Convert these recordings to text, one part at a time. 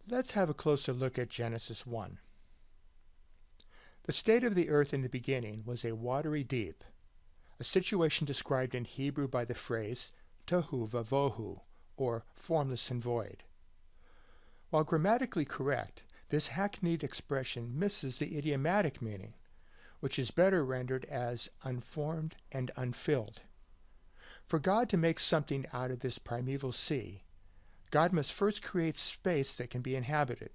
Let's have a closer look at Genesis 1. The state of the earth in the beginning was a watery deep, a situation described in Hebrew by the phrase tohu vavohu, or formless and void. While grammatically correct, this hackneyed expression misses the idiomatic meaning, which is better rendered as unformed and unfilled. For God to make something out of this primeval sea, God must first create space that can be inhabited.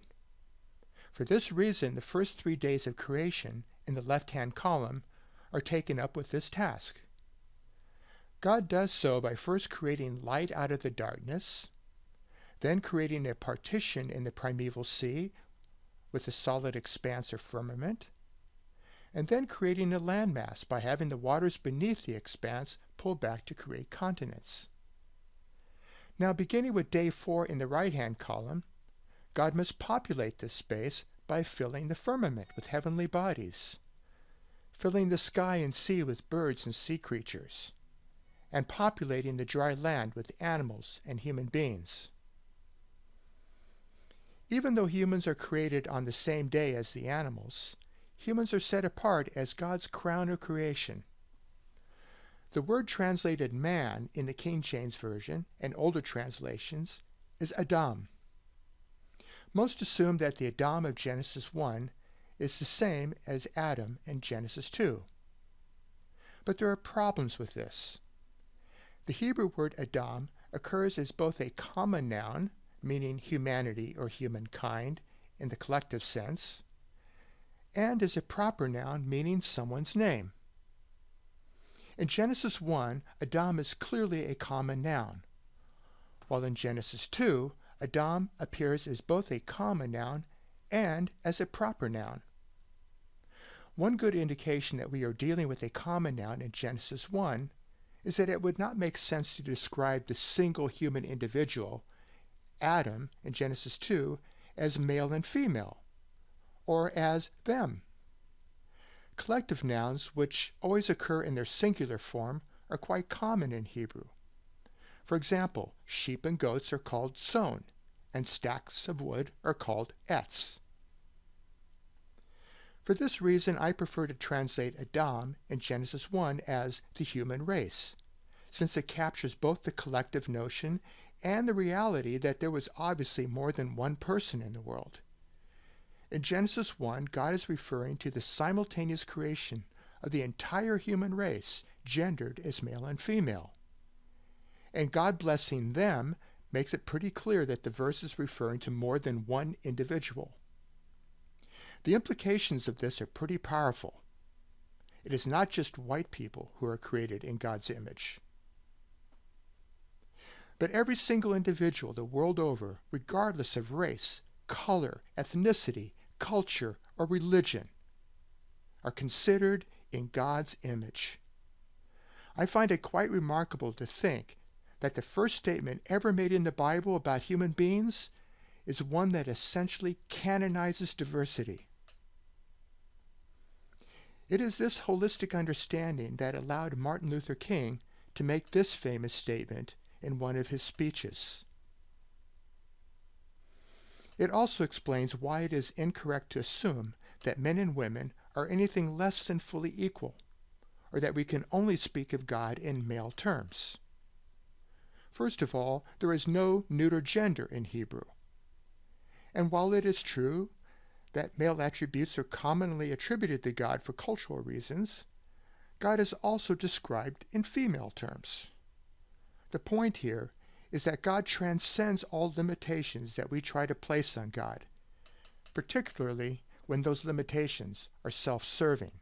For this reason, the first 3 days of creation in the left-hand column are taken up with this task. God does so by first creating light out of the darkness, then creating a partition in the primeval sea with a solid expanse or firmament, and then creating a landmass by having the waters beneath the expanse pull back to create continents. Now, beginning with day 4 in the right-hand column, God must populate this space by filling the firmament with heavenly bodies, filling the sky and sea with birds and sea creatures, and populating the dry land with animals and human beings. Even though humans are created on the same day as the animals, humans are set apart as God's crown of creation. The word translated man in the King James Version and older translations is Adam. Most assume that the Adam of Genesis 1 is the same as Adam in Genesis 2. But there are problems with this. The Hebrew word Adam occurs as both a common noun, meaning humanity or humankind in the collective sense, and as a proper noun meaning someone's name. In Genesis 1, Adam is clearly a common noun, while in Genesis 2, Adam appears as both a common noun and as a proper noun. One good indication that we are dealing with a common noun in Genesis 1 is that it would not make sense to describe the single human individual, Adam, in Genesis 2, as male and female, or as them. Collective nouns, which always occur in their singular form, are quite common in Hebrew. For example, sheep and goats are called son, and stacks of wood are called etz. For this reason, I prefer to translate Adam in Genesis 1 as the human race, since it captures both the collective notion and the reality that there was obviously more than one person in the world. In Genesis 1, God is referring to the simultaneous creation of the entire human race, gendered as male and female. And God blessing them makes it pretty clear that the verse is referring to more than one individual. The implications of this are pretty powerful. It is not just white people who are created in God's image, but every single individual the world over, regardless of race, color, ethnicity, culture, or religion, are considered in God's image. I find it quite remarkable to think that the first statement ever made in the Bible about human beings is one that essentially canonizes diversity. It is this holistic understanding that allowed Martin Luther King to make this famous statement in one of his speeches. It also explains why it is incorrect to assume that men and women are anything less than fully equal, or that we can only speak of God in male terms. First of all, there is no neuter gender in Hebrew. And while it is true that male attributes are commonly attributed to God for cultural reasons, God is also described in female terms. The point here is that God transcends all limitations that we try to place on God, particularly when those limitations are self-serving.